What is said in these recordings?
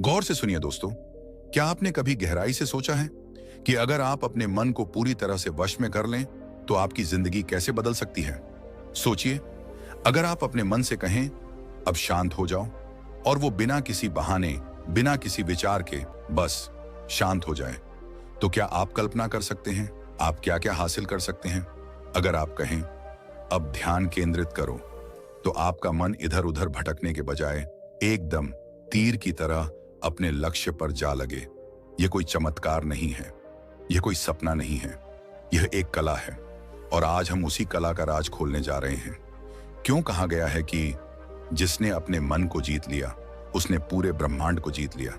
गौर से सुनिए दोस्तों, क्या आपने कभी गहराई से सोचा है कि अगर आप अपने मन को पूरी तरह से वश में कर लें तो आपकी जिंदगी कैसे बदल सकती है। सोचिए, अगर आप अपने मन से कहें अब शांत हो जाओ और वो बिना किसी बहाने, बिना किसी विचार के बस शांत हो जाए, तो क्या आप कल्पना कर सकते हैं आप क्या क्या हासिल कर सकते हैं। अगर आप कहें अब ध्यान केंद्रित करो, तो आपका मन इधर उधर भटकने के बजाय एकदम तीर की तरह अपने लक्ष्य पर जा लगे। यह कोई चमत्कार नहीं है, यह कोई सपना नहीं है, यह एक कला है और आज हम उसी कला का राज खोलने जा रहे हैं। क्यों कहा गया है कि जिसने अपने मन को जीत लिया उसने पूरे ब्रह्मांड को जीत लिया।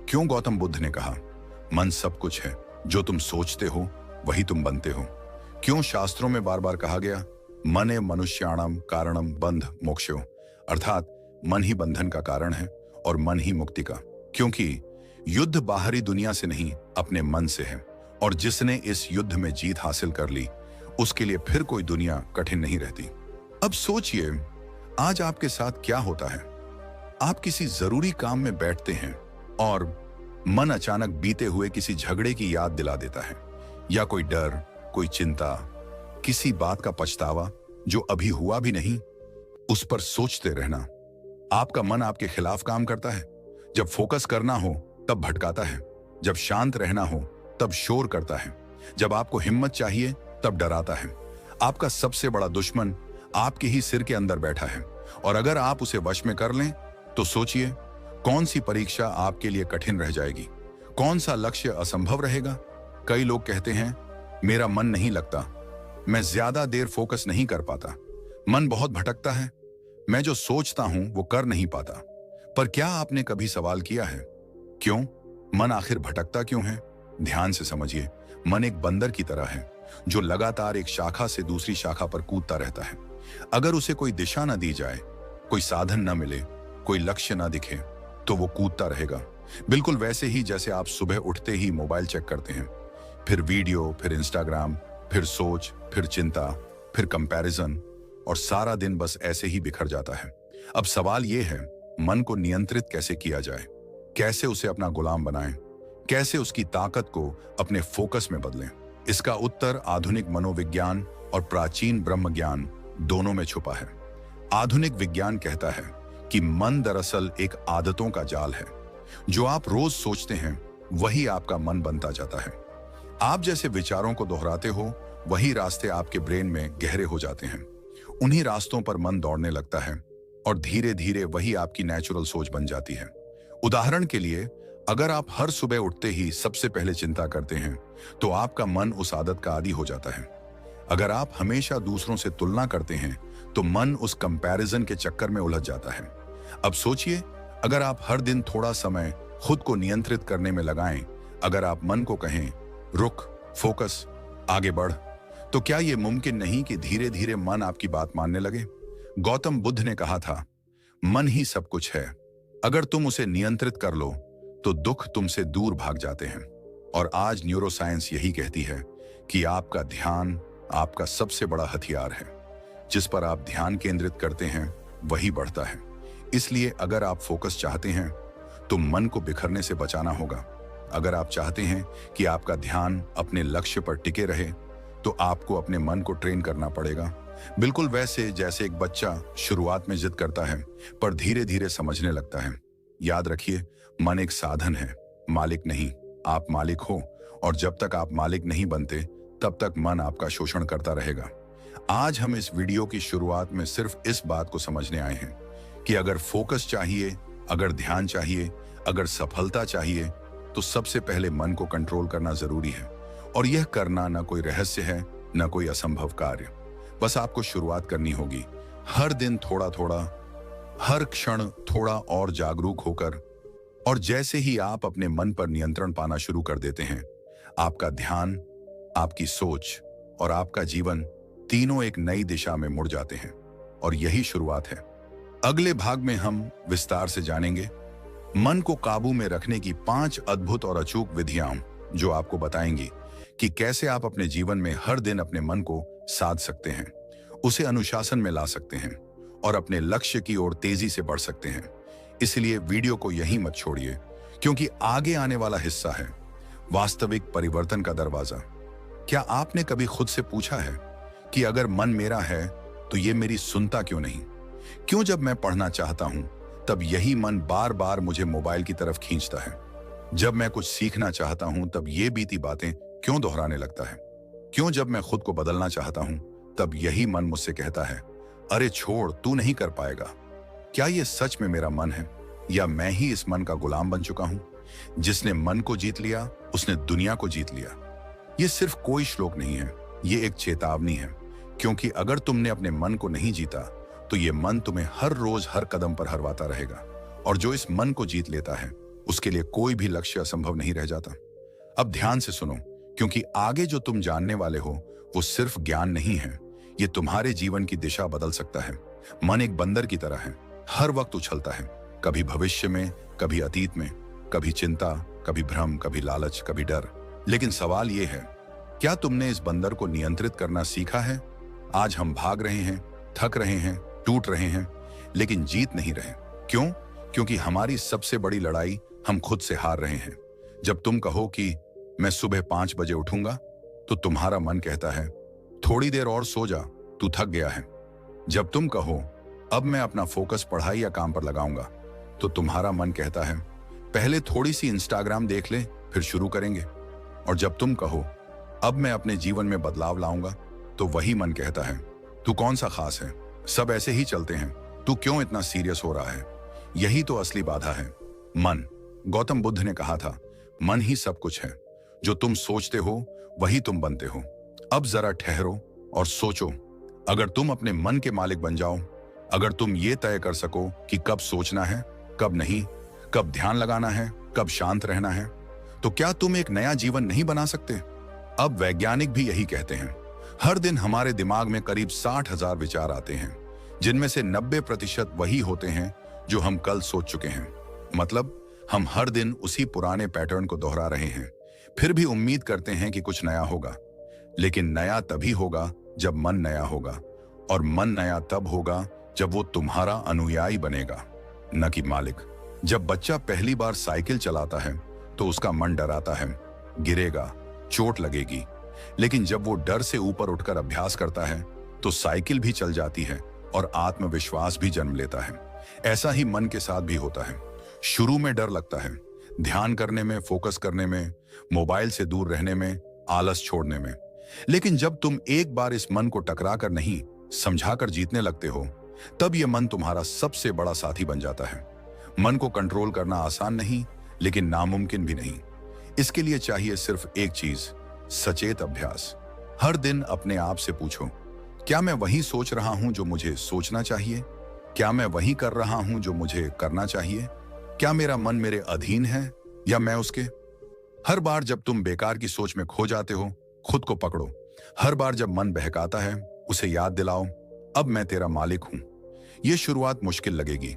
क्यों गौतम बुद्ध ने कहा मन सब कुछ है, जो तुम सोचते हो वही तुम बनते हो। क्यों शास्त्रों में बार बार कहा गया मने मनुष्याणम कारणम बंध मोक्षो, अर्थात मन ही बंधन का कारण है और मन ही मुक्ति का। क्योंकि युद्ध बाहरी दुनिया से नहीं, अपने मन से है, और जिसने इस युद्ध में जीत हासिल कर ली उसके लिए फिर कोई दुनिया कठिन नहीं रहती। अब सोचिए, आज आपके साथ क्या होता है। आप किसी जरूरी काम में बैठते हैं और मन अचानक बीते हुए किसी झगड़े की याद दिला देता है, या कोई डर, कोई चिंता, किसी बात का पछतावा जो अभी हुआ भी नहीं, उस पर सोचते रहना। आपका मन आपके खिलाफ काम करता है। जब फोकस करना हो तब भटकाता है, जब शांत रहना हो तब शोर करता है, जब आपको हिम्मत चाहिए तब डराता है। आपका सबसे बड़ा दुश्मन आपके ही सिर के अंदर बैठा है, और अगर आप उसे वश में कर लें तो सोचिए कौन सी परीक्षा आपके लिए कठिन रह जाएगी, कौन सा लक्ष्य असंभव रहेगा। कई लोग कहते हैं मेरा मन नहीं लगता, मैं ज्यादा देर फोकस नहीं कर पाता, मन बहुत भटकता है, मैं जो सोचता हूं वो कर नहीं पाता। पर क्या आपने कभी सवाल किया है क्यों मन आखिर भटकता क्यों है? ध्यान से समझिए, मन एक बंदर की तरह है जो लगातार एक शाखा से दूसरी शाखा पर कूदता रहता है। अगर उसे कोई दिशा न दी जाए, कोई साधन न मिले, कोई लक्ष्य न दिखे, तो वो कूदता रहेगा। बिल्कुल वैसे ही जैसे आप सुबह उठते ही मोबाइल चेक करते हैं, फिर वीडियो, फिर इंस्टाग्राम, फिर सोच, फिर चिंता, फिर कंपैरिजन, और सारा दिन बस ऐसे ही बिखर जाता है। अब सवाल यह है, मन को नियंत्रित कैसे किया जाए, कैसे उसे अपना गुलाम बनाएं, कैसे उसकी ताकत को अपने फोकस में बदलें। इसका उत्तर आधुनिक मनोविज्ञान और प्राचीन ब्रह्म ज्ञान दोनों में छुपा है। आधुनिक विज्ञान कहता है कि मन दरअसल एक आदतों का जाल है। जो आप रोज सोचते हैं वही आपका मन बनता जाता है। आप जैसे विचारों को दोहराते हो वही रास्ते आपके ब्रेन में गहरे हो जाते हैं। उन्हीं रास्तों पर मन दौड़ने लगता है और धीरे धीरे वही आपकी नेचुरल सोच बन जाती है। उदाहरण के लिए, अगर आप हर सुबह उठते ही सबसे पहले चिंता करते हैं तो आपका मन उस आदत का आदी हो जाता है। अगर आप हमेशा दूसरों से तुलना करते हैं तो मन उस कंपैरिजन के चक्कर में उलझ जाता है। अब सोचिए, अगर आप हर दिन थोड़ा समय खुद को नियंत्रित करने में लगाएं, अगर आप मन को कहें रुक, फोकस, आगे बढ़, तो क्या यह मुमकिन नहीं कि धीरे धीरे मन आपकी बात मानने लगे। गौतम बुद्ध ने कहा था मन ही सब कुछ है, अगर तुम उसे नियंत्रित कर लो तो दुख तुमसे दूर भाग जाते हैं। और आज न्यूरोसाइंस यही कहती है कि आपका ध्यान आपका सबसे बड़ा हथियार है। जिस पर आप ध्यान केंद्रित करते हैं वही बढ़ता है। इसलिए अगर आप फोकस चाहते हैं तो मन को बिखरने से बचाना होगा। अगर आप चाहते हैं कि आपका ध्यान अपने लक्ष्य पर टिके रहे तो आपको अपने मन को ट्रेन करना पड़ेगा। बिल्कुल वैसे जैसे एक बच्चा शुरुआत में जिद करता है पर धीरे धीरे समझने लगता है। याद रखिए, मन एक साधन है, मालिक नहीं। आप मालिक हो, और जब तक आप मालिक नहीं बनते तब तक मन आपका शोषण करता रहेगा। आज हम इस वीडियो की शुरुआत में सिर्फ इस बात को समझने आए हैं कि अगर फोकस चाहिए, अगर ध्यान चाहिए, अगर सफलता चाहिए, तो सबसे पहले मन को कंट्रोल करना जरूरी है। और यह करना ना कोई रहस्य है, ना कोई असंभव कार्य। बस आपको शुरुआत करनी होगी, हर दिन थोड़ा थोड़ा, हर क्षण थोड़ा और जागरूक होकर। और जैसे ही आप अपने मन पर नियंत्रण पाना शुरू कर देते हैं, आपका ध्यान, आपकी सोच और आपका जीवन तीनों एक नई दिशा में मुड़ जाते हैं। और यही शुरुआत है। अगले भाग में हम विस्तार से जानेंगे मन को काबू में रखने की 5 अद्भुत और अचूक विधियां, जो आपको बताएंगी कि कैसे आप अपने जीवन में हर दिन अपने मन को साध सकते हैं, उसे अनुशासन में ला सकते हैं और अपने लक्ष्य की ओर तेजी से बढ़ सकते हैं। इसलिए वीडियो को यहीं मत छोड़िए क्योंकि आगे आने वाला हिस्सा है वास्तविक परिवर्तन का दरवाजा। क्या आपने कभी खुद से पूछा है कि अगर मन मेरा है तो ये मेरी सुनता क्यों नहीं? क्यों जब मैं पढ़ना चाहता हूं तब यही मन बार बार मुझे मोबाइल की तरफ खींचता है? जब मैं कुछ सीखना चाहता हूं तब ये बीती बातें क्यों दोहराने लगता है? क्यों जब मैं खुद को बदलना चाहता हूं तब यही मन मुझसे कहता है, अरे छोड़, तू नहीं कर पाएगा? क्या ये सच में मेरा मन है या मैं ही इस मन का गुलाम बन चुका हूं? जिसने मन को जीत लिया उसने दुनिया को जीत लिया। ये सिर्फ कोई श्लोक नहीं है, ये एक चेतावनी है। क्योंकि अगर तुमने अपने मन को नहीं जीता तो ये मन तुम्हें हर रोज हर कदम पर हरवाता रहेगा। और जो इस मन को जीत लेता है उसके लिए कोई भी लक्ष्य असंभव नहीं रह जाता। अब ध्यान से सुनो, क्योंकि आगे जो तुम जानने वाले हो वो सिर्फ ज्ञान नहीं है, ये तुम्हारे जीवन की दिशा बदल सकता है। मन एक बंदर की तरह है, हर वक्त उछलता है, कभी भविष्य में, कभी अतीत में, कभी चिंता, कभी भ्रम, कभी लालच, कभी डर। लेकिन सवाल यह है, क्या तुमने इस बंदर को नियंत्रित करना सीखा है? आज हम भाग रहे हैं, थक रहे हैं, टूट रहे हैं, लेकिन जीत नहीं रहे। क्यों? क्योंकि हमारी सबसे बड़ी लड़ाई हम खुद से हार रहे हैं। जब तुम कहो कि मैं सुबह 5 बजे उठूंगा तो तुम्हारा मन कहता है, थोड़ी देर और सो जा, तू थक गया है। जब तुम कहो अब मैं अपना फोकस पढ़ाई या काम पर लगाऊंगा तो तुम्हारा मन कहता है, पहले थोड़ी सी इंस्टाग्राम देख ले, फिर शुरू करेंगे। और जब तुम कहो अब मैं अपने जीवन में बदलाव लाऊंगा तो वही मन कहता है, तू कौन सा खास है, सब ऐसे ही चलते हैं, तू क्यों इतना सीरियस हो रहा है? यही तो असली बाधा है, मन। गौतम बुद्ध ने कहा था, मन ही सब कुछ है, जो तुम सोचते हो वही तुम बनते हो। अब जरा ठहरो और सोचो, अगर तुम अपने मन के मालिक बन जाओ, अगर तुम ये तय कर सको कि कब सोचना है, कब नहीं, कब ध्यान लगाना है, कब शांत रहना है, तो क्या तुम एक नया जीवन नहीं बना सकते? अब वैज्ञानिक भी यही कहते हैं। हर दिन हमारे दिमाग में करीब 60,000 विचार आते हैं, जिनमें से 90% वही होते हैं जो हम कल सोच चुके हैं। मतलब हम हर दिन उसी पुराने पैटर्न को दोहरा रहे हैं, फिर भी उम्मीद करते हैं कि कुछ नया होगा। लेकिन नया तभी होगा जब मन नया होगा, और मन नया तब होगा जब वो तुम्हारा अनुयायी बनेगा, न कि मालिक। जब बच्चा पहली बार साइकिल चलाता है तो उसका मन डराता है, गिरेगा, चोट लगेगी। लेकिन जब वो डर से ऊपर उठकर अभ्यास करता है तो साइकिल भी चल जाती है और आत्मविश्वास भी जन्म लेता है। ऐसा ही मन के साथ भी होता है। शुरू में डर लगता है, ध्यान करने में, फोकस करने में, मोबाइल से दूर रहने में, आलस छोड़ने में। लेकिन जब तुम एक बार इस मन को टकरा कर नहीं, समझाकर जीतने लगते हो, तब यह मन तुम्हारा सबसे बड़ा साथी बन जाता है। मन को कंट्रोल करना आसान नहीं, लेकिन नामुमकिन भी नहीं। इसके लिए चाहिए सिर्फ एक चीज, सचेत अभ्यास। हर दिन अपने आप से पूछो, क्या मैं वही सोच रहा हूं जो मुझे सोचना चाहिए? क्या मैं वही कर रहा हूं जो मुझे करना चाहिए? क्या मेरा मन मेरे अधीन है या मैं उसके? हर बार जब तुम बेकार की सोच में खो जाते हो, खुद को पकड़ो। हर बार जब मन बहकाता है, उसे याद दिलाओ, अब मैं तेरा मालिक हूं। यह शुरुआत मुश्किल लगेगी,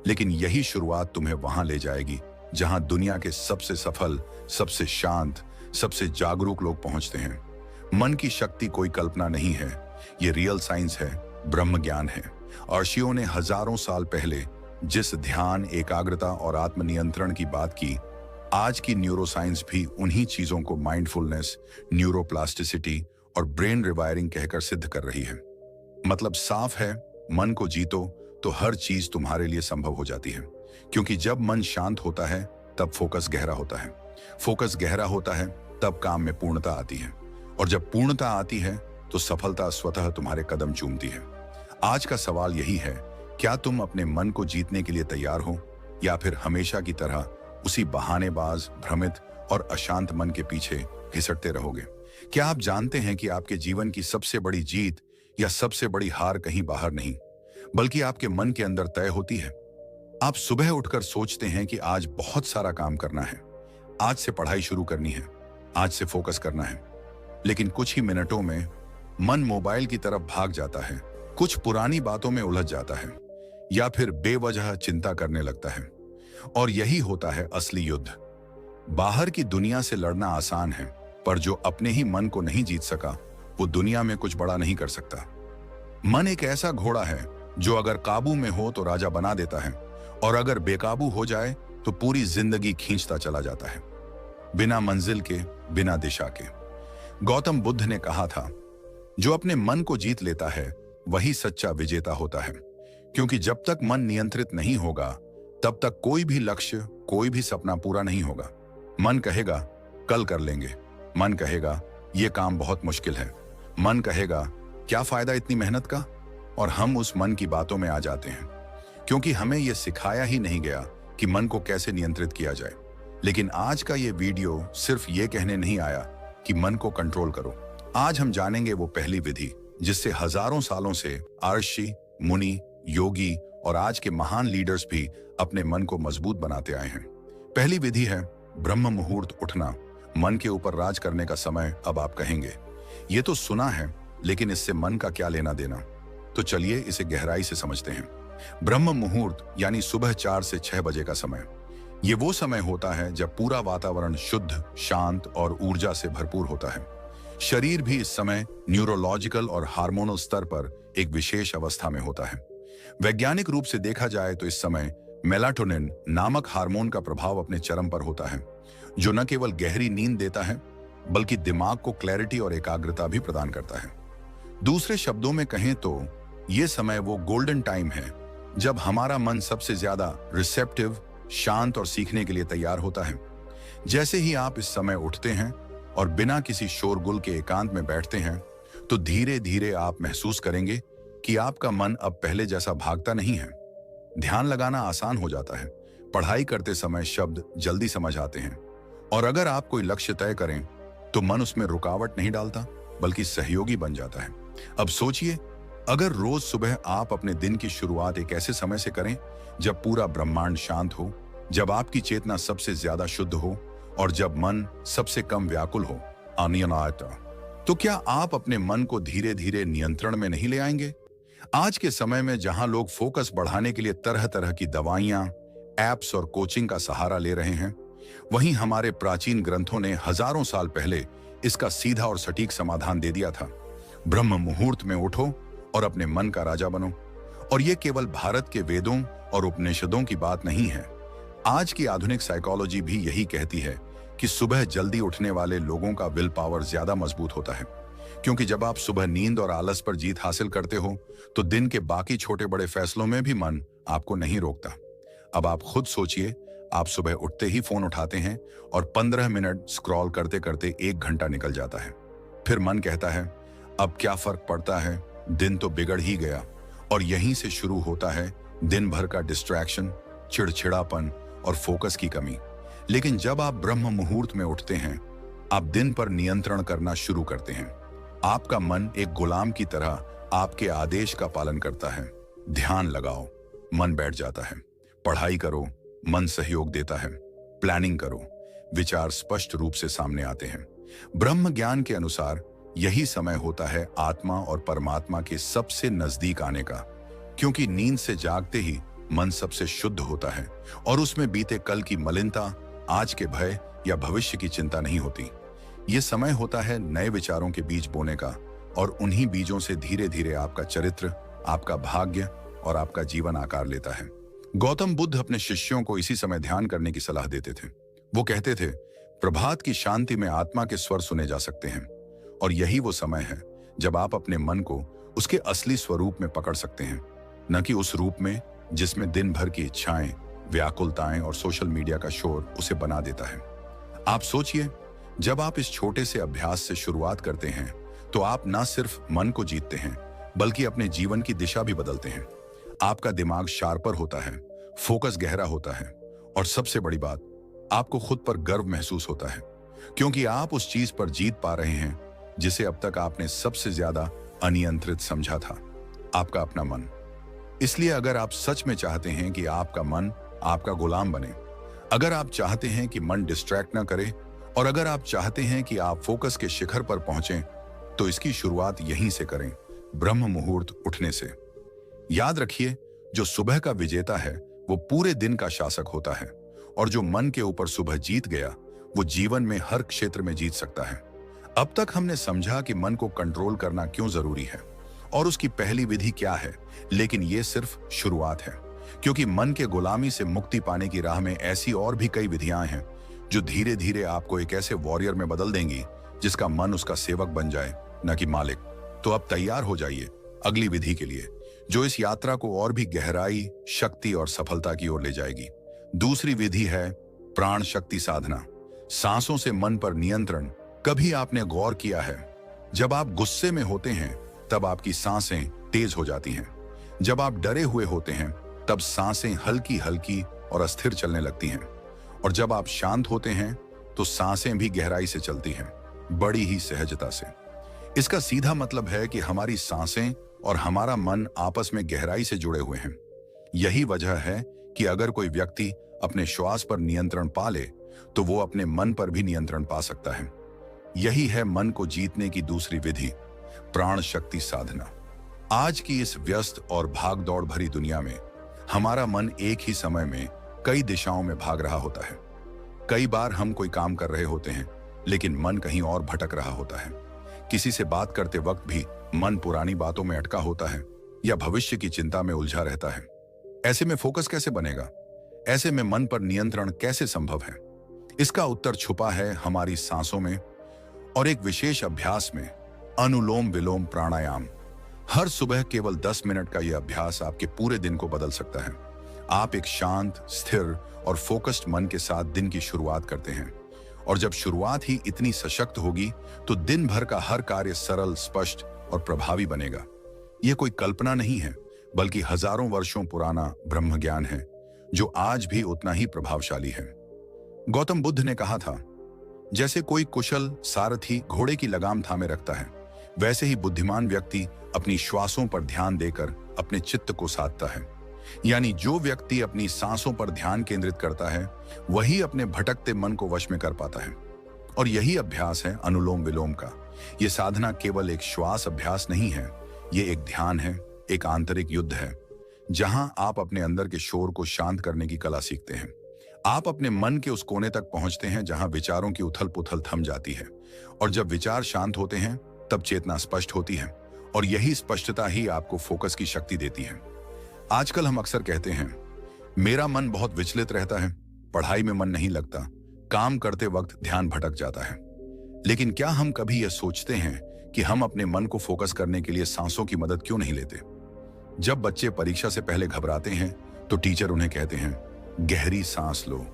लेकिन यही शुरुआत तुम्हें वहां ले जाएगी जहां दुनिया के सबसे सफल, सबसे शांत, सबसे जागरूक लोग पहुंचते हैं। मन की शक्ति कोई कल्पना नहीं है, ये रियल साइंस है, ब्रह्म ज्ञान है। ऋषियों ने हजारों साल पहले जिस ध्यान, एकाग्रता और आत्मनियंत्रण की बात की, आज की न्यूरोसाइंस भी उन्हीं चीजों को माइंडफुलनेस, न्यूरोप्लास्टिसिटी और ब्रेन रिवायरिंग कहकर सिद्ध कर रही है। मतलब साफ है, मन को जीतो तो हर चीज तुम्हारे लिए संभव हो जाती है। क्योंकि जब मन शांत होता है तब फोकस गहरा होता है, फोकस गहरा होता है तब काम में पूर्णता आती है, और जब पूर्णता आती है तो सफलता स्वतः तुम्हारे कदम चूमती है। आज का सवाल यही है, क्या तुम अपने मन को जीतने के लिए तैयार हो, या फिर हमेशा की तरह उसी बहानेबाज, भ्रमित और अशांत मन के पीछे घिसटते रहोगे? क्या आप जानते हैं कि आपके जीवन की सबसे बड़ी जीत या सबसे बड़ी हार कहीं बाहर नहीं, बल्कि आपके मन के अंदर तय होती है? आप सुबह उठकर सोचते हैं कि आज बहुत सारा काम करना है, आज से पढ़ाई शुरू करनी है, आज से फोकस करना है। लेकिन कुछ ही मिनटों में मन मोबाइल की तरफ भाग जाता है, कुछ पुरानी बातों में उलझ जाता है, या फिर बेवजह चिंता करने लगता है। और यही होता है असली युद्ध। बाहर की दुनिया से लड़ना आसान है, पर जो अपने ही मन को नहीं जीत सका, वो दुनिया में कुछ बड़ा नहीं कर सकता। मन एक ऐसा घोड़ा है जो अगर काबू में हो तो राजा बना देता है, और अगर बेकाबू हो जाए तो पूरी जिंदगी खींचता चला जाता है, बिना मंजिल के, बिना दिशा के। गौतम बुद्ध ने कहा था, जो अपने मन को जीत लेता है वही सच्चा विजेता होता है, क्योंकि जब तक मन नियंत्रित नहीं होगा तब तक कोई भी लक्ष्य, कोई भी सपना पूरा नहीं होगा। मन कहेगा कल कर लेंगे, मन कहेगा यह काम बहुत मुश्किल है, मन कहेगा क्या फायदा इतनी मेहनत का, और हम उस मन की बातों में आ जाते हैं, क्योंकि हमें यह सिखाया ही नहीं गया कि मन को कैसे नियंत्रित किया जाए। लेकिन आज का ये वीडियो सिर्फ ये कहने नहीं आया कि मन को कंट्रोल करो। आज हम जानेंगे वो पहली विधि जिससे हजारों सालों से ऋषि, मुनि, योगी और आज के महान लीडर्स भी अपने मन को मजबूत बनाते आए हैं। पहली विधि है ब्रह्म मुहूर्त उठना। मन के ऊपर राज करने का समय। अब आप कहेंगे ये तो सुना है, लेकिन इससे मन का क्या लेना देना। तो चलिए इसे गहराई से समझते हैं। ब्रह्म मुहूर्त यानी सुबह 4 से 6 बजे का समय। ये वो समय होता है जब पूरा वातावरण शुद्ध, शांत और ऊर्जा से भरपूर होता है। शरीर भी इस समय न्यूरोलॉजिकल और हार्मोनल स्तर पर एक विशेष अवस्था में होता है। वैज्ञानिक रूप से देखा जाए तो इस समय मेलाटोनिन नामक हार्मोन का प्रभाव अपने चरम पर होता है, जो न केवल गहरी नींद देता है बल्कि दिमाग को क्लैरिटी और एकाग्रता भी प्रदान करता है। दूसरे शब्दों में कहें तो यह समय वो गोल्डन टाइम है जब हमारा मन सबसे ज्यादा रिसेप्टिव, शांत और सीखने के लिए तैयार होता है। जैसे ही आप इस समय उठते हैं और बिना किसी शोरगुल के एकांत में बैठते हैं, तो धीरे धीरे आप महसूस करेंगे कि आपका मन अब पहले जैसा भागता नहीं है। ध्यान लगाना आसान हो जाता है, पढ़ाई करते समय शब्द जल्दी समझ आते हैं, और अगर आप कोई लक्ष्य तय करें तो मन उसमें रुकावट नहीं डालता बल्कि सहयोगी बन जाता है। अब सोचिए, अगर रोज सुबह आप अपने दिन की शुरुआत एक ऐसे समय से करें जब पूरा ब्रह्मांड शांत हो, जब आपकी चेतना सबसे ज्यादा शुद्ध हो और जब मन सबसे कम व्याकुल हो, अनियंत्रित, तो क्या आप अपने मन को धीरे धीरे नियंत्रण में नहीं ले आएंगे? आज के समय में जहां लोग फोकस बढ़ाने के लिए तरह तरह की दवाइयां, एप्स और कोचिंग का सहारा ले रहे हैं, वहीं हमारे प्राचीन ग्रंथों ने हजारों साल पहले इसका सीधा और सटीक समाधान दे दिया था। ब्रह्म मुहूर्त में उठो और अपने मन का राजा बनो। और यह केवल भारत के वेदों और उपनिषदों की बात नहीं है। आज की आधुनिक साइकोलॉजी भी यही कहती है कि सुबह जल्दी उठने वाले लोगों का विल पावर ज्यादा मजबूत होता है, क्योंकि जब आप सुबह नींद और आलस पर जीत हासिल करते हो तो दिन के बाकी छोटे बड़े फैसलों में भी मन आपको नहीं रोकता। अब आप खुद सोचिए, आप सुबह उठते ही फोन उठाते हैं और 15 मिनट स्क्रॉल करते करते 1 घंटा निकल जाता है। फिर मन कहता है अब क्या फर्क पड़ता है, दिन तो बिगड़ ही गया। और यहीं से शुरू होता है दिन भर का डिस्ट्रैक्शन, चिड़चिड़ापन और फोकस की कमी। लेकिन जब आप ब्रह्म मुहूर्त में उठते हैं, आप दिन पर नियंत्रण करना शुरू करते हैं। आपका मन एक गुलाम की तरह आपके आदेश का पालन करता है। ध्यान लगाओ, मन बैठ जाता है। पढ़ाई करो, मन सहयोग देता है। प्लानिंग करो, विचार स्पष्ट रूप से सामने आते हैं। ब्रह्म ज्ञान के अनुसार यही समय होता है आत्मा और परमात्मा के सबसे नजदीक आने का, क्योंकि नींद से जागते ही मन सबसे शुद्ध होता है और उसमें बीते कल की मलिनता, आज के भय या भविष्य की चिंता नहीं होती। यह समय होता है नए विचारों के बीज बोने का, और उन्हीं बीजों से धीरे धीरे आपका चरित्र, आपका भाग्य और आपका जीवन आकार लेता है। गौतम बुद्ध अपने शिष्यों को इसी समय ध्यान करने की सलाह देते थे। वो कहते थे, प्रभात की शांति में आत्मा के स्वर सुने जा सकते हैं, और यही वो समय है जब आप अपने मन को उसके असली स्वरूप में पकड़ सकते हैं, न कि उस रूप में जिसमें दिन भर की इच्छाएं, व्याकुलताएं और सोशल मीडिया का शोर उसे बना देता है। आप सोचिए, जब आप इस छोटे से अभ्यास से शुरुआत करते हैं तो आप न सिर्फ मन को जीतते हैं बल्कि अपने जीवन की दिशा भी बदलते हैं। आपका दिमाग शार्पर होता है, फोकस गहरा होता है, और सबसे बड़ी बात, आपको खुद पर गर्व महसूस होता है, क्योंकि आप उस चीज पर जीत पा रहे हैं जिसे अब तक आपने सबसे ज्यादा अनियंत्रित समझा था, आपका अपना मन। इसलिए अगर आप सच में चाहते हैं कि आपका मन आपका गुलाम बने, अगर आप चाहते हैं कि मन डिस्ट्रैक्ट ना करे, और अगर आप चाहते हैं कि आप फोकस के शिखर पर पहुंचें, तो इसकी शुरुआत यहीं से करें, ब्रह्म मुहूर्त उठने से। याद रखिए, जो सुबह का विजेता है वो पूरे दिन का शासक होता है, और जो मन के ऊपर सुबह जीत गया वो जीवन में हर क्षेत्र में जीत सकता है। अब तक हमने समझा कि मन को कंट्रोल करना क्यों जरूरी है और उसकी पहली विधि क्या है, लेकिन ये सिर्फ शुरुआत है, क्योंकि मन के गुलामी से मुक्ति पाने की राह में ऐसी और भी कई विधियां हैं जो धीरे धीरे आपको एक ऐसे वॉरियर में बदल देंगी जिसका मन उसका सेवक बन जाए, न कि मालिक। तो अब तैयार हो जाइए अगली विधि के लिए, जो इस यात्रा को और भी गहराई, शक्ति और सफलता की ओर ले जाएगी। दूसरी विधि है प्राण शक्ति साधना, सांसों से मन पर नियंत्रण। कभी आपने गौर किया है, जब आप गुस्से में होते हैं तब आपकी सांसें तेज हो जाती हैं। जब आप डरे हुए होते हैं तब सांसें हल्की हल्की और अस्थिर चलने लगती हैं। और जब आप शांत होते हैं तो सांसें भी गहराई से चलती हैं, बड़ी ही सहजता से। इसका सीधा मतलब है कि हमारी सांसें और हमारा मन आपस में गहराई से जुड़े हुए हैं। यही वजह है कि अगर कोई व्यक्ति अपने श्वास पर नियंत्रण पा ले तो वो अपने मन पर भी नियंत्रण पा सकता है। यही है मन को जीतने की दूसरी विधि, प्राण शक्ति साधना। आज की इस व्यस्त और भागदौड़ भरी दुनिया में हमारा मन एक ही समय में कई दिशाओं में भाग रहा होता है। कई बार हम कोई काम कर रहे होते हैं लेकिन मन कहीं और भटक रहा होता है। किसी से बात करते वक्त भी मन पुरानी बातों में अटका होता है या भविष्य की चिंता में उलझा रहता है। ऐसे में फोकस कैसे बनेगा? ऐसे में मन पर नियंत्रण कैसे संभव है? इसका उत्तर छुपा है हमारी सांसों में और एक विशेष अभ्यास में, अनुलोम विलोम प्राणायाम। हर सुबह केवल 10 मिनट का यह अभ्यास आपके पूरे दिन को बदल सकता है। आप एक शांत, स्थिर और फोकस्ड मन के साथ दिन की शुरुआत करते हैं और जब शुरुआत ही इतनी सशक्त होगी तो दिन भर का हर कार्य सरल, स्पष्ट और प्रभावी बनेगा। यह कोई कल्पना नहीं है, बल्कि हजारों वर्षों पुराना ब्रह्म ज्ञान है जो आज भी उतना ही प्रभावशाली है। गौतम बुद्ध ने कहा था, जैसे कोई कुशल सारथी घोड़े की लगाम थामे रखता है, वैसे ही बुद्धिमान व्यक्ति अपनी श्वासों पर ध्यान देकर अपने चित्त को साधता है। यानी जो व्यक्ति अपनी सांसों पर ध्यान केंद्रित करता है वही अपने भटकते मन को वश में कर पाता है। और यही अभ्यास है अनुलोम विलोम का। यह साधना केवल एक श्वास अभ्यास नहीं है, यह एक ध्यान है, एक आंतरिक युद्ध है, जहां आप अपने अंदर के शोर को शांत करने की कला सीखते हैं। आप अपने मन के उस कोने तक पहुंचते हैं जहां विचारों की उथल पुथल थम जाती है। और जब विचार शांत होते हैं तब चेतना स्पष्ट होती है और यही स्पष्टता ही आपको फोकस की शक्ति देती है। आजकल हम अक्सर कहते हैं, मेरा मन बहुत विचलित रहता है, पढ़ाई में मन नहीं लगता, काम करते वक्त ध्यान भटक जाता है। लेकिन क्या हम कभी यह सोचते हैं कि हम अपने मन को फोकस करने के लिए सांसों की मदद क्यों नहीं लेते? जब बच्चे परीक्षा से पहले घबराते हैं तो टीचर उन्हें कहते हैं, गहरी सांस लो।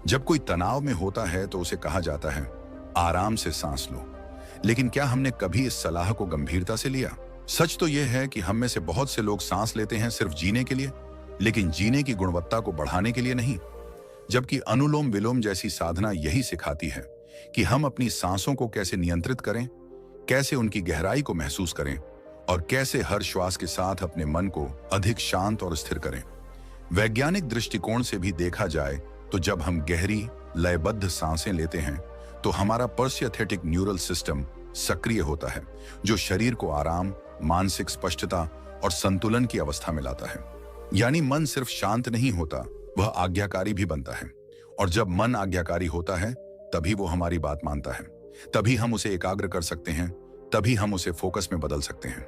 जब कोई तनाव में होता है तो उसे कहा जाता है, आराम से सांस लो। लेकिन क्या हमने कभी इस सलाह को गंभीरता से लिया? सच तो यह है कि हम में से बहुत से लोग सांस लेते हैं सिर्फ जीने के लिए, लेकिन जीने की गुणवत्ता को बढ़ाने के लिए नहीं। जबकि अनुलोम विलोम जैसी साधना यही सिखाती है कि हम अपनी सांसों को कैसे नियंत्रित करें, कैसे उनकी गहराई को महसूस करें और कैसे हर श्वास के साथ अपने मन को अधिक शांत और स्थिर करें। वैज्ञानिक दृष्टिकोण से भी देखा जाए तो जब हम गहरी, लयबद्ध सांसें लेते हैं तो हमारा परसियाथेटिक न्यूरल सिस्टम सक्रिय होता है, जो शरीर को आराम, मानसिक स्पष्टता और संतुलन की अवस्था में लाता है। यानी मन सिर्फ शांत नहीं होता, वह आज्ञाकारी भी बनता है। और जब मन आज्ञाकारी होता है तभी वो हमारी बात मानता है, तभी हम उसे एकाग्र कर सकते हैं, तभी हम उसे फोकस में बदल सकते हैं।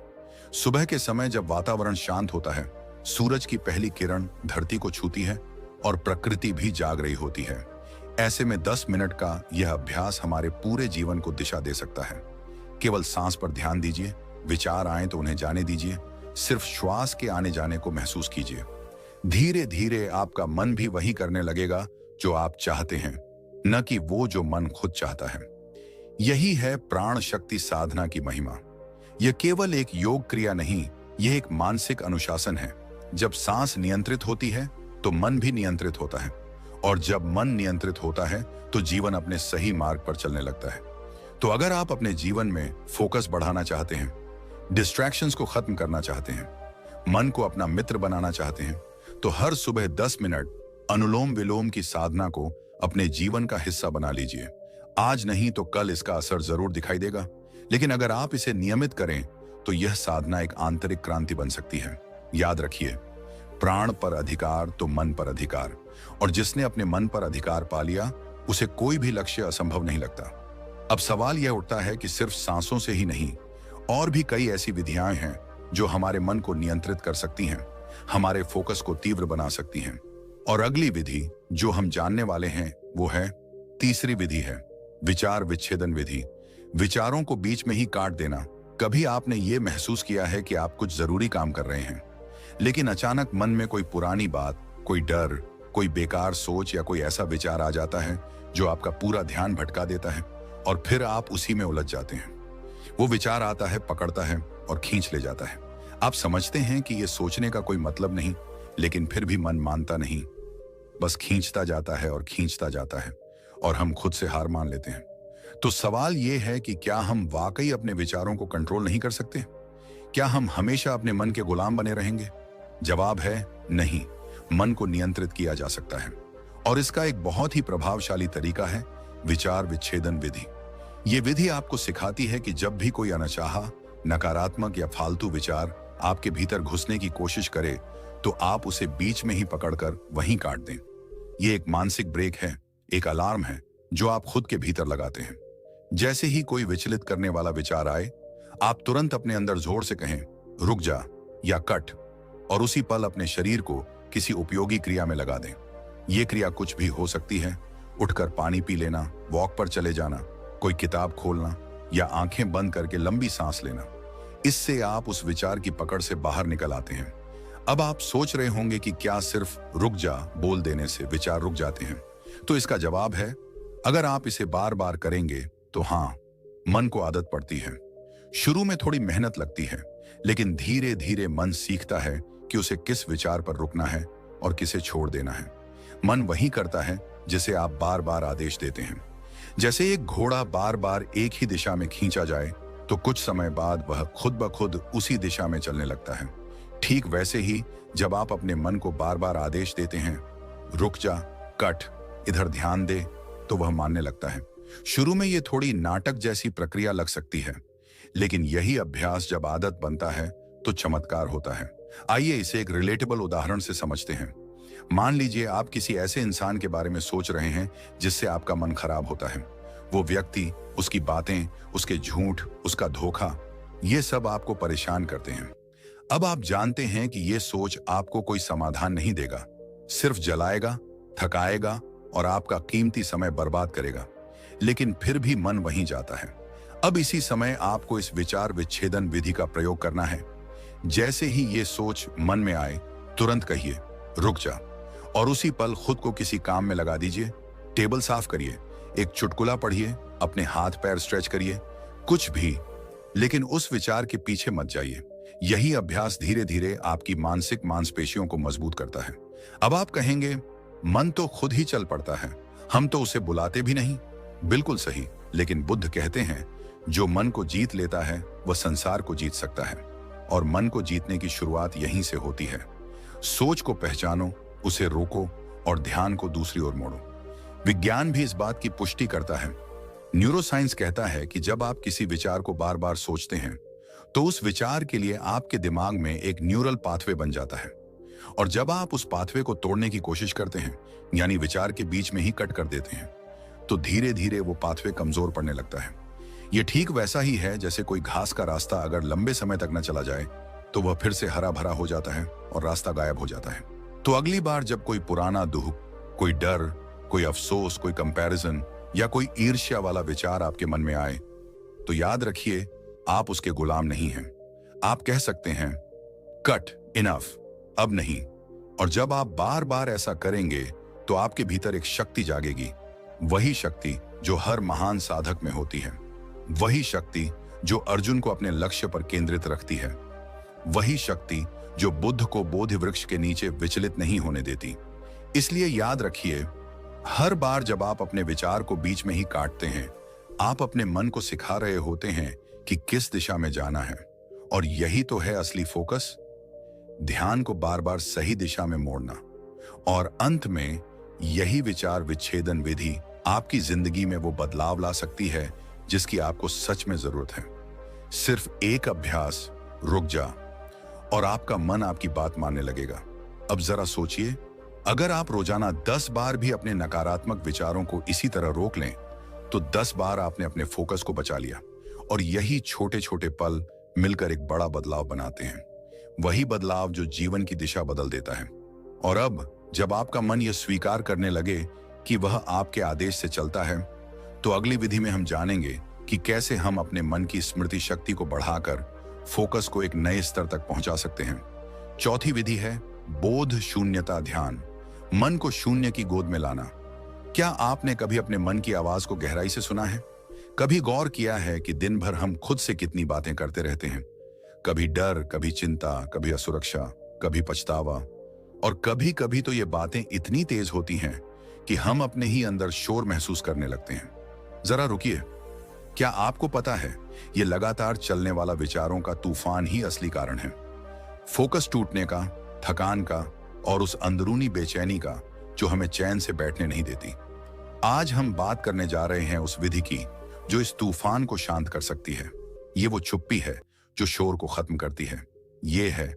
सुबह के समय जब वातावरण शांत होता है, सूरज की पहली किरण धरती को छूती है और प्रकृति भी जाग रही होती है। ऐसे में 10 मिनट का यह अभ्यास हमारे पूरे जीवन को दिशा दे सकता है। केवल सांस पर ध्यान दीजिए, विचार आए तो उन्हें जाने दीजिए, सिर्फ श्वास के आने जाने को महसूस कीजिए। धीरे धीरे आपका मन भी वही करने लगेगा जो आप चाहते हैं, न कि वो जो मन खुद चाहता है। यही है प्राण शक्ति साधना की महिमा। यह केवल एक योग क्रिया नहीं, यह एक मानसिक अनुशासन है। जब सांस नियंत्रित होती है तो मन भी नियंत्रित होता है, और जब मन नियंत्रित होता है तो जीवन अपने सही मार्ग पर चलने लगता है। तो अगर आप अपने जीवन में फोकस बढ़ाना चाहते हैं, डिस्ट्रैक्शंस को खत्म करना चाहते हैं, मन को अपना मित्र बनाना चाहते हैं, तो हर सुबह 10 मिनट अनुलोम विलोम की साधना को अपने जीवन का हिस्सा बना लीजिए। आज नहीं तो कल इसका असर जरूर दिखाई देगा, लेकिन अगर आप इसे नियमित करें तो यह साधना एक आंतरिक क्रांति बन सकती है। याद रखिए, प्राण पर अधिकार तो मन पर अधिकार, और जिसने अपने मन पर अधिकार पा लिया उसे कोई भी लक्ष्य असंभव नहीं लगता। अब सवाल यह उठता है कि सिर्फ सांसों से ही नहीं, और भी कई ऐसी विधियां हैं जो हमारे मन को नियंत्रित कर सकती हैं। हमारे फोकस को तीव्र बना सकती हैं। और अगली विधि जो हम जानने वाले हैं वो है तीसरी विधि है विचार विच्छेदन विधि। विचारों को बीच में ही काट देना। कभी आपने ये महसूस किया है कि आप कुछ जरूरी काम कर रहे हैं, लेकिन अचानक मन में कोई पुरानी बात, कोई डर, कोई बेकार सोच या कोई ऐसा विचार आ जाता है जो आपका पूरा ध्यान भटका देता है और फिर आप उसी में उलझ जाते हैं। वो विचार आता है, पकड़ता है और खींच ले जाता है। आप समझते हैं कि ये सोचने का कोई मतलब नहीं, लेकिन फिर भी मन मानता नहीं, बस खींचता जाता है और खींचता जाता है और हम खुद से हार मान लेते हैं। तो सवाल ये है कि क्या हम वाकई अपने विचारों को कंट्रोल नहीं कर सकते? क्या हम हमेशा अपने मन के गुलाम बने रहेंगे? जवाब है नहीं। मन को नियंत्रित किया जा सकता है और इसका एक बहुत ही प्रभावशाली तरीका है विचार विच्छेदन विधि। ये विधि आपको सिखाती है कि जब भी कोई अनचाहा, नकारात्मक या फालतू विचार आपके भीतर घुसने की कोशिश करे तो आप उसे बीच में ही पकड़कर वहीं काट दें। ये एक मानसिक ब्रेक है, एक अलार्म है जो आप खुद के भीतर लगाते हैं। जैसे ही कोई विचलित करने वाला विचार आए, आप तुरंत अपने अंदर जोर से कहें रुक जा या कट, और उसी पल अपने शरीर को किसी उपयोगी क्रिया में लगा दें। ये क्रिया कुछ भी हो सकती है, उठकर पानी पी लेना, वॉक पर चले जाना, कोई किताब खोलना या आंखें बंद करके लंबी सांस लेना। इससे आप उस विचार की पकड़ से बाहर निकल आते हैं। अब आप सोच रहे होंगे कि क्या सिर्फ रुक जा बोल देने से विचार रुक जाते हैं? तो इसका जवाब है अगर आप इसे बार बार करेंगे तो हाँ, मन को आदत पड़ती है। शुरू में थोड़ी मेहनत लगती है, लेकिन धीरे धीरे मन सीखता है कि उसे किस विचार पर रुकना है और किसे छोड़ देना है। मन वही करता है जिसे आप बार बार आदेश देते हैं। जैसे एक घोड़ा बार बार एक ही दिशा में खींचा जाए तो कुछ समय बाद वह खुद ब खुद उसी दिशा में चलने लगता है। ठीक वैसे ही जब आप अपने मन को बार बार आदेश देते हैं रुक जा, कट, इधर ध्यान दे, तो वह मानने लगता है। शुरू में ये थोड़ी नाटक जैसी प्रक्रिया लग सकती है, लेकिन यही अभ्यास जब आदत बनता है तो चमत्कार होता है। आइए इसे एक रिलेटेबल उदाहरण से समझते हैं। मान लीजिए आप किसी ऐसे इंसान के बारे में सोच रहे हैं जिससे आपका मन खराब होता है। वो व्यक्ति, उसकी बातें, उसके झूठ, उसका धोखा, ये सब आपको परेशान करते हैं। अब आप जानते हैं कि ये सोच आपको कोई समाधान नहीं देगा, सिर्फ जलाएगा, थकाएगा और आपका कीमती समय बर्बाद करेगा, लेकिन फिर भी मन वहीं जाता है। अब इसी समय आपको इस विचार विच्छेदन विधि का प्रयोग करना है। जैसे ही ये सोच मन में आए, तुरंत कहिए रुक जा और उसी पल खुद को किसी काम में लगा दीजिए। टेबल साफ करिए, एक चुटकुला पढ़िए, अपने हाथ पैर स्ट्रेच करिए, कुछ भी, लेकिन उस विचार के पीछे मत जाइए। यही अभ्यास धीरे धीरे आपकी मानसिक मांसपेशियों को मजबूत करता है। अब आप कहेंगे मन तो खुद ही चल पड़ता है, हम तो उसे बुलाते भी नहीं। बिल्कुल सही, लेकिन बुद्ध कहते हैं जो मन को जीत लेता है वह संसार को जीत सकता है, और मन को जीतने की शुरुआत यहीं से होती है। सोच को पहचानो, उसे रोको और ध्यान को दूसरी ओर मोड़ो। विज्ञान भी इस बात की पुष्टि करता है। न्यूरोसाइंस कहता है कि जब आप किसी विचार को बार बार सोचते हैं तो उस विचार के लिए आपके दिमाग में एक न्यूरल पाथवे बन जाता है, और जब आप उस पाथवे को तोड़ने की कोशिश करते हैं, यानी विचार के बीच में ही कट कर देते हैं, तो धीरे धीरे वो पाथवे कमजोर पड़ने लगता है। ये ठीक वैसा ही है जैसे कोई घास का रास्ता अगर लंबे समय तक न चला जाए तो वह फिर से हरा भरा हो जाता है और रास्ता गायब हो जाता है। तो अगली बार जब कोई पुराना दुख, कोई डर, कोई अफसोस, कोई कंपैरिजन या कोई ईर्ष्या वाला विचार आपके मन में आए, तो याद रखिए आप उसके गुलाम नहीं हैं। आप कह सकते हैं कट, इनफ, अब नहीं। और जब आप बार बार ऐसा करेंगे तो आपके भीतर एक शक्ति जागेगी, वही शक्ति जो हर महान साधक में होती है, वही शक्ति जो अर्जुन को अपने लक्ष्य पर केंद्रित रखती है, वही शक्ति जो बुद्ध को बोधि वृक्ष के नीचे विचलित नहीं होने देती। इसलिए याद रखिए, हर बार जब आप अपने विचार को बीच में ही काटते हैं, आप अपने मन को सिखा रहे होते हैं कि किस दिशा में जाना है, और यही तो है असली फोकस, ध्यान को बार बार सही दिशा में मोड़ना। और अंत में यही विचार विच्छेदन विधि आपकी जिंदगी में वो बदलाव ला सकती है जिसकी आपको सच में जरूरत है। सिर्फ एक अभ्यास, रुक जा, और आपका मन आपकी बात मानने लगेगा। अब जरा सोचिए, अगर आप रोजाना 10 बार भी अपने नकारात्मक विचारों को इसी तरह रोक लें तो 10 बार आपने अपने फोकस को बचा लिया, और यही छोटे छोटे पल मिलकर एक बड़ा बदलाव बनाते हैं। वही बदलाव जो जीवन की दिशा बदल देता है। और अब जब आपका मन यह स्वीकार करने लगे कि वह आपके आदेश से चलता है, तो अगली विधि में हम जानेंगे कि कैसे हम अपने मन की स्मृति शक्ति को बढ़ाकर फोकस को एक नए स्तर तक पहुंचा सकते हैं। चौथी विधि है बोध शून्यता ध्यान, मन को शून्य की गोद में लाना। क्या आपने कभी अपने मन की आवाज को गहराई से सुना है? कभी गौर किया है कि दिन भर हम खुद से कितनी बातें करते रहते हैं? कभी डर, कभी चिंता, कभी असुरक्षा, कभी पछतावा, और कभी कभी तो ये बातें इतनी तेज होती हैं कि हम अपने ही अंदर शोर महसूस करने लगते हैं। जरा रुकिए, क्या आपको पता है ये लगातार चलने वाला विचारों का तूफान ही असली कारण है, फोकस टूटने का, थकान का और उस अंदरूनी बेचैनी का जो हमें चैन से बैठने नहीं देती। आज हम बात करने जा रहे हैं उस विधि की जो इस तूफान को शांत कर सकती है। ये वो चुप्पी है जो शोर को खत्म करती है। ये है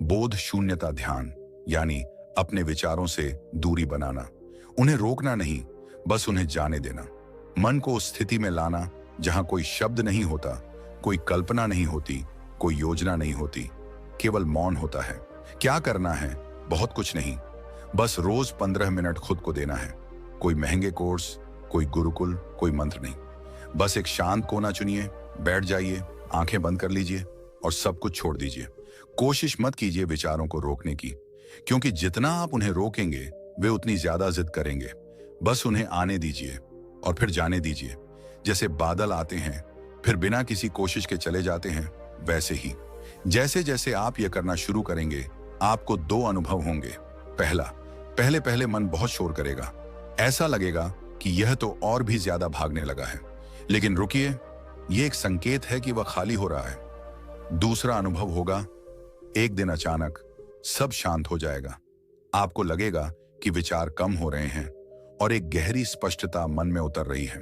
बोध शून्यता ध्यान, यानी अपने विचारों से दूरी बनाना, उन्हें रोकना नहीं, बस उन्हें जाने देना। मन को उस स्थिति में लाना जहां कोई शब्द नहीं होता, कोई कल्पना नहीं होती, कोई योजना नहीं होती, केवल मौन होता है। क्या करना है? बहुत कुछ नहीं, बस रोज 15 मिनट खुद को देना है। कोई महंगे कोर्स, कोई गुरुकुल, कोई मंत्र नहीं, बस एक शांत कोना चुनिए, बैठ जाइए, आंखें बंद कर लीजिए और सब कुछ छोड़ दीजिए। कोशिश मत कीजिए विचारों को रोकने की, क्योंकि जितना आप उन्हें रोकेंगे वे उतनी ज्यादा जिद करेंगे। बस उन्हें आने दीजिए और फिर जाने दीजिए। जैसे बादल आते हैं फिर बिना किसी कोशिश के चले जाते हैं, वैसे ही जैसे जैसे आप यह करना शुरू करेंगे आपको दो अनुभव होंगे। पहला, पहले मन बहुत शोर करेगा, ऐसा लगेगा कि यह तो और भी ज्यादा भागने लगा है, लेकिन रुकिए, यह एक संकेत है कि वह खाली हो रहा है। दूसरा अनुभव होगा, एक दिन अचानक सब शांत हो जाएगा। आपको लगेगा कि विचार कम हो रहे हैं और एक गहरी स्पष्टता मन में उतर रही है।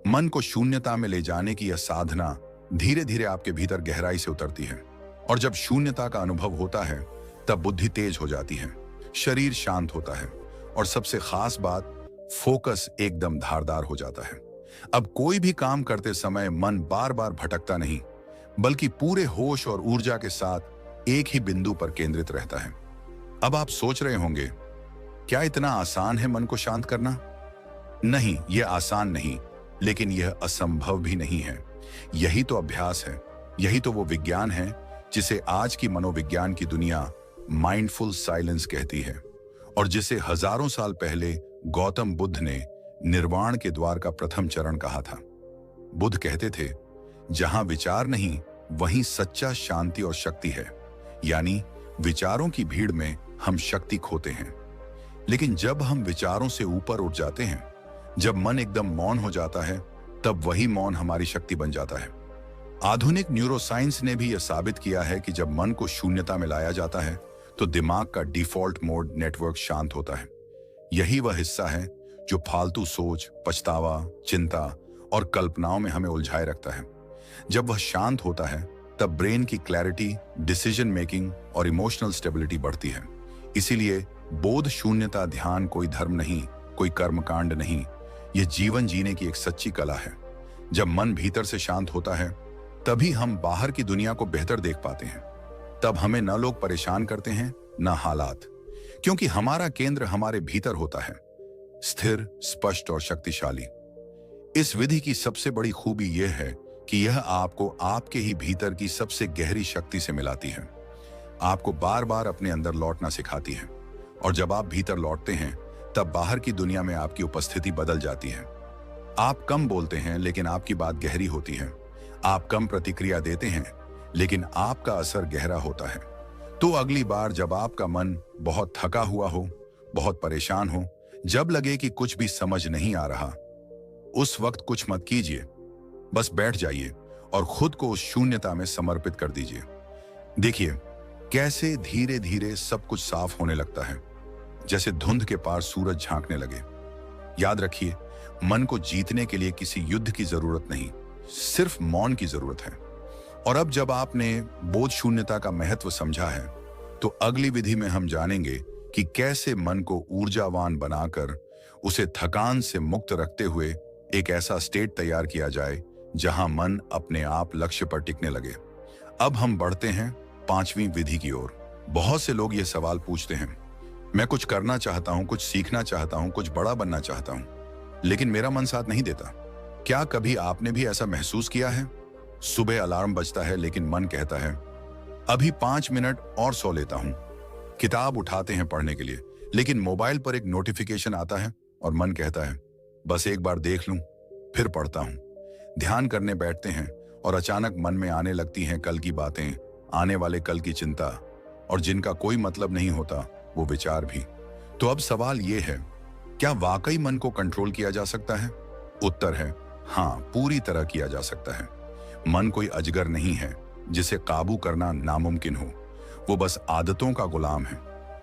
मन को शून्यता में ले जाने की यह साधना धीरे धीरे आपके भीतर गहराई से उतरती है, और जब शून्यता का अनुभव होता है तब बुद्धि तेज हो जाती है, शरीर शांत होता है और सबसे खास बात, फोकस एकदम धारदार हो जाता है। अब कोई भी काम करते समय मन बार बार भटकता नहीं, बल्कि पूरे होश और ऊर्जा के साथ एक ही बिंदु पर केंद्रित रहता है। अब आप सोच रहे होंगे, क्या इतना आसान है मन को शांत करना? नहीं, यह आसान नहीं, लेकिन यह असंभव भी नहीं है। यही तो अभ्यास है, यही तो वो विज्ञान है जिसे आज की मनोविज्ञान की दुनिया माइंडफुल साइलेंस कहती है, और जिसे हजारों साल पहले गौतम बुद्ध ने निर्वाण के द्वार का प्रथम चरण कहा था। बुद्ध कहते थे, जहां विचार नहीं वहीं सच्चा शांति और शक्ति है, यानी विचारों की भीड़ में हम शक्ति खोते हैं। लेकिन जब हम विचारों से ऊपर उठ जाते हैं, जब मन एकदम मौन हो जाता है, तब वही मौन हमारी शक्ति बन जाता है। आधुनिक न्यूरोसाइंस ने भी यह साबित किया है कि जब मन को शून्यता में लाया जाता है तो दिमाग का डिफॉल्ट मोड नेटवर्क शांत होता है। यही वह हिस्सा है जो फालतू सोच, पछतावा, चिंता और कल्पनाओं में हमें उलझाए रखता है। जब वह शांत होता है तब ब्रेन की क्लैरिटी, डिसीजन मेकिंग और इमोशनल स्टेबिलिटी बढ़ती है। इसीलिए बोध शून्यता ध्यान कोई धर्म नहीं, कोई कर्मकांड नहीं, यह जीवन जीने की एक सच्ची कला है। जब मन भीतर से शांत होता है तभी हम बाहर की दुनिया को बेहतर देख पाते हैं। तब हमें न लोग परेशान करते हैं न हालात, क्योंकि हमारा केंद्र हमारे भीतर होता है, स्थिर, स्पष्ट और शक्तिशाली। इस विधि की सबसे बड़ी खूबी यह है कि यह आपको आपके ही भीतर की सबसे गहरी शक्ति से मिलाती है, आपको बार बार अपने अंदर लौटना सिखाती है। और जब आप भीतर लौटते हैं तब बाहर की दुनिया में आपकी उपस्थिति बदल जाती है। आप कम बोलते हैं लेकिन आपकी बात गहरी होती है। आप कम प्रतिक्रिया देते हैं लेकिन आपका असर गहरा होता है। तो अगली बार जब आपका मन बहुत थका हुआ हो, बहुत परेशान हो, जब लगे कि कुछ भी समझ नहीं आ रहा, उस वक्त कुछ मत कीजिए, बस बैठ जाइए और खुद को उस शून्यता में समर्पित कर दीजिए। देखिए कैसे धीरे धीरे सब कुछ साफ होने लगता है, जैसे धुंध के पार सूरज झांकने लगे। याद रखिए, मन को जीतने के लिए किसी युद्ध की जरूरत नहीं, सिर्फ मौन की जरूरत है। और अब जब आपने बोध शून्यता का महत्व समझा है, तो अगली विधि में हम जानेंगे कि कैसे मन को ऊर्जावान बनाकर उसे थकान से मुक्त रखते हुए एक ऐसा स्टेट तैयार किया जाए जहां मन अपने आप लक्ष्य पर टिकने लगे। अब हम बढ़ते हैं पांचवी विधि की ओर। बहुत से लोग ये सवाल पूछते हैं, मैं कुछ करना चाहता हूं, कुछ सीखना चाहता हूं, कुछ बड़ा बनना चाहता हूं, लेकिन मेरा मन साथ नहीं देता। क्या कभी आपने भी ऐसा महसूस किया है? सुबह अलार्म बजता है लेकिन मन कहता है अभी 5 मिनट और सो लेता हूं। किताब उठाते हैं पढ़ने के लिए, लेकिन मोबाइल पर एक नोटिफिकेशन आता है और मन कहता है बस एक बार देख लूं, फिर पढ़ता हूं। ध्यान करने बैठते हैं और अचानक मन में आने लगती हैं कल की बातें, आने वाले कल की चिंता, और जिनका कोई मतलब नहीं होता वो विचार भी। तो अब सवाल ये है, क्या वाकई मन को कंट्रोल किया जा सकता है? उत्तर है हाँ, पूरी तरह किया जा सकता है। मन कोई अजगर नहीं है जिसे काबू करना नामुमकिन हो। वो बस आदतों का गुलाम है।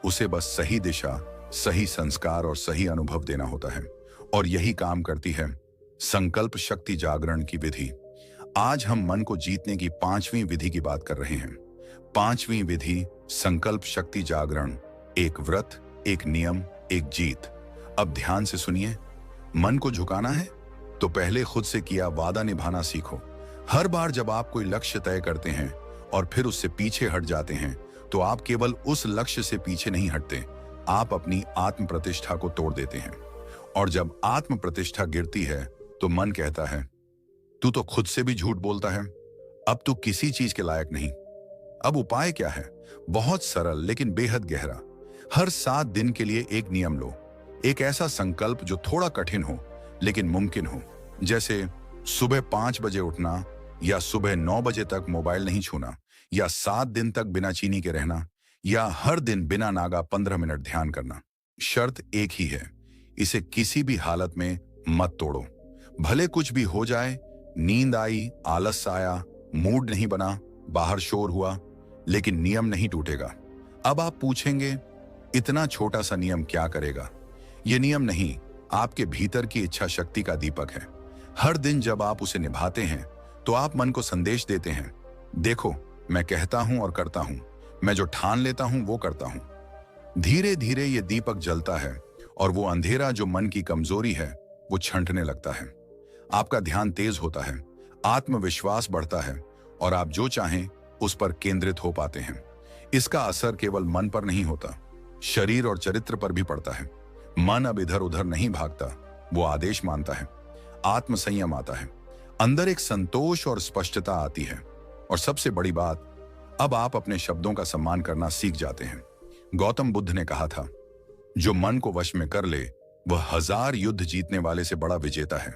उसे बस सही दिशा, सही संस्कार और सही अनुभव देना होता है, और यही काम करती है संकल्प शक्ति जागरण की विधि। आज हम मन को जीतने की 5वीं विधि की बात कर रहे हैं। 5वीं विधि संकल्प शक्ति जागरण, एक व्रत, एक नियम, एक जीत। अब ध्यान से सुनिए। मन को झुकाना है तो पहले खुद से किया वादा निभाना सीखो। हर बार जब आप कोई लक्ष्य तय करते हैं और फिर उससे पीछे हट जाते हैं, तो आप केवल उस लक्ष्य से पीछे नहीं हटते, आप अपनी आत्म प्रतिष्ठा को तोड़ देते हैं। और जब आत्म प्रतिष्ठा गिरती है तो मन कहता है तू तो खुद से भी झूठ बोलता है, अब तू किसी चीज के लायक नहीं। अब उपाय क्या है? बहुत सरल लेकिन बेहद गहरा। हर 7 दिन के लिए एक नियम लो, एक ऐसा संकल्प जो थोड़ा कठिन हो लेकिन मुमकिन हो। जैसे सुबह 5 बजे उठना, या सुबह 9 बजे तक मोबाइल नहीं छूना, या 7 दिन तक बिना चीनी के रहना, या हर दिन बिना नागा 15 मिनट ध्यान करना। शर्त एक ही है, इसे किसी भी हालत में मत तोड़ो। भले कुछ भी हो जाए, नींद आई, आलस आया, मूड नहीं बना, बाहर शोर हुआ, लेकिन नियम नहीं टूटेगा। अब आप पूछेंगे इतना छोटा सा नियम क्या करेगा? यह नियम नहीं, आपके भीतर की इच्छा शक्ति का दीपक है। हर दिन जब आप उसे निभाते हैं तो आप मन को संदेश देते हैं, देखो मैं कहता हूं और करता हूं, मैं जो ठान लेता हूं वो करता हूं। धीरे धीरे ये दीपक जलता है और वो अंधेरा जो मन की कमजोरी है वो छंटने लगता है। आपका ध्यान तेज होता है, आत्मविश्वास बढ़ता है, और आप जो चाहें उस पर केंद्रित हो पाते हैं। इसका असर केवल मन पर नहीं होता, शरीर और चरित्र पर भी पड़ता है। मन अब इधर उधर नहीं भागता, वो आदेश मानता है। आत्म संयम आता है, अंदर एक संतोष और स्पष्टता आती है, और सबसे बड़ी बात, अब आप अपने शब्दों का सम्मान करना सीख जाते हैं। गौतम बुद्ध ने कहा था, जो मन को वश में कर ले वह 1000 युद्ध जीतने वाले से बड़ा विजेता है।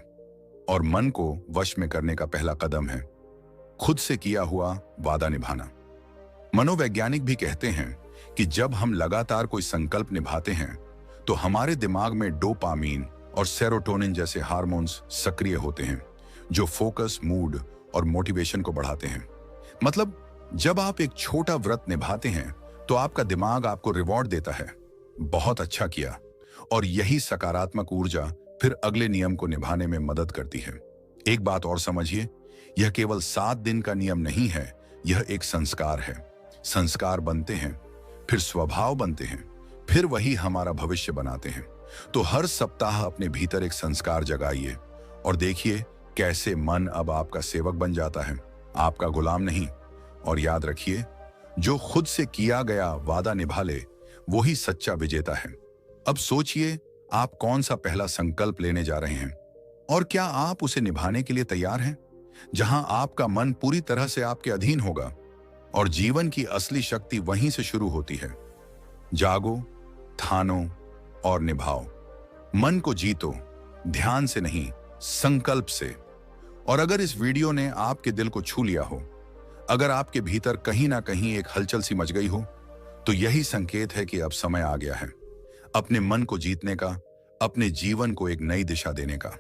और मन को वश में करने का पहला कदम है खुद से किया हुआ वादा निभाना। मनोवैज्ञानिक भी कहते हैं कि जब हम लगातार कोई संकल्प निभाते हैं तो हमारे दिमाग में डोपामीन और सेरोटोनिन जैसे हार्मोन्स सक्रिय होते हैं, जो फोकस, मूड और मोटिवेशन को बढ़ाते हैं। मतलब जब आप एक छोटा व्रत निभाते हैं तो आपका दिमाग आपको रिवॉर्ड देता है, बहुत अच्छा किया, और यही सकारात्मक ऊर्जा फिर अगले नियम को निभाने में मदद करती है। एक बात और समझिए, यह केवल 7 दिन का नियम नहीं है, यह एक संस्कार है। संस्कार बनते हैं, फिर स्वभाव बनते हैं, फिर वही हमारा भविष्य बनाते हैं। तो हर सप्ताह अपने भीतर एक संस्कार जगाइए और देखिए कैसे मन अब आपका सेवक बन जाता है, आपका गुलाम नहीं। और याद रखिए, जो खुद से किया गया वादा निभा ले वही सच्चा विजेता है। अब सोचिए, आप कौन सा पहला संकल्प लेने जा रहे हैं, और क्या आप उसे निभाने के लिए तैयार हैं? जहां आपका मन पूरी तरह से आपके अधीन होगा, और जीवन की असली शक्ति वहीं से शुरू होती है। जागो, ठानो और निभाओ। मन को जीतो, ध्यान से नहीं, संकल्प से। और अगर इस वीडियो ने आपके दिल को छू लिया हो, अगर आपके भीतर कहीं ना कहीं एक हलचल सी मच गई हो, तो यही संकेत है कि अब समय आ गया है अपने मन को जीतने का, अपने जीवन को एक नई दिशा देने का।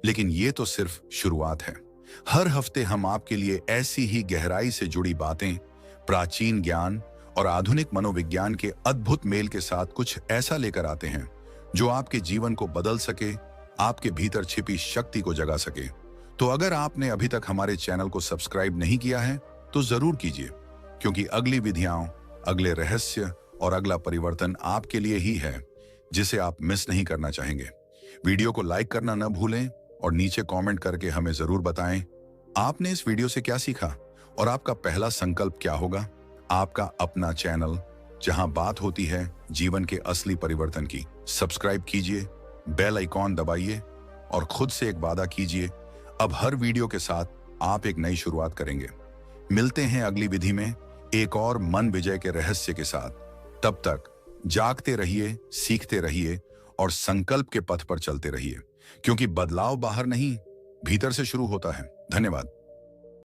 लेकिन ये तो सिर्फ शुरुआत है। हर हफ्ते हम आपके लिए ऐसी ही गहराई से जुड़ी बातें, प्राचीन ज्ञान और आधुनिक मनोविज्ञान के अद्भुत मेल के साथ कुछ ऐसा लेकर आते हैं जो आपके जीवन को बदल सके, आपके भीतर छिपी शक्ति को जगा सके। तो अगर आपने अभी तक हमारे चैनल को सब्सक्राइब नहीं किया है तो जरूर कीजिए, क्योंकि अगली विधियां, अगले रहस्य और अगला परिवर्तन आपके लिए ही है, जिसे आप मिस नहीं करना चाहेंगे। वीडियो को लाइक करना न भूलें और नीचे कमेंट करके हमें जरूर बताएं आपने इस वीडियो से क्या सीखा और आपका पहला संकल्प क्या होगा। आपका अपना चैनल, जहां बात होती है जीवन के असली परिवर्तन की। सब्सक्राइब कीजिए, बेल आइकॉन दबाइए और खुद से एक वादा कीजिए, अब हर वीडियो के साथ आप एक नई शुरुआत करेंगे। मिलते हैं अगली विधि में एक और मन विजय के रहस्य के साथ। तब तक जागते रहिए, सीखते रहिए और संकल्प के पथ पर चलते रहिए, क्योंकि बदलाव बाहर नहीं, भीतर से शुरू होता है। धन्यवाद।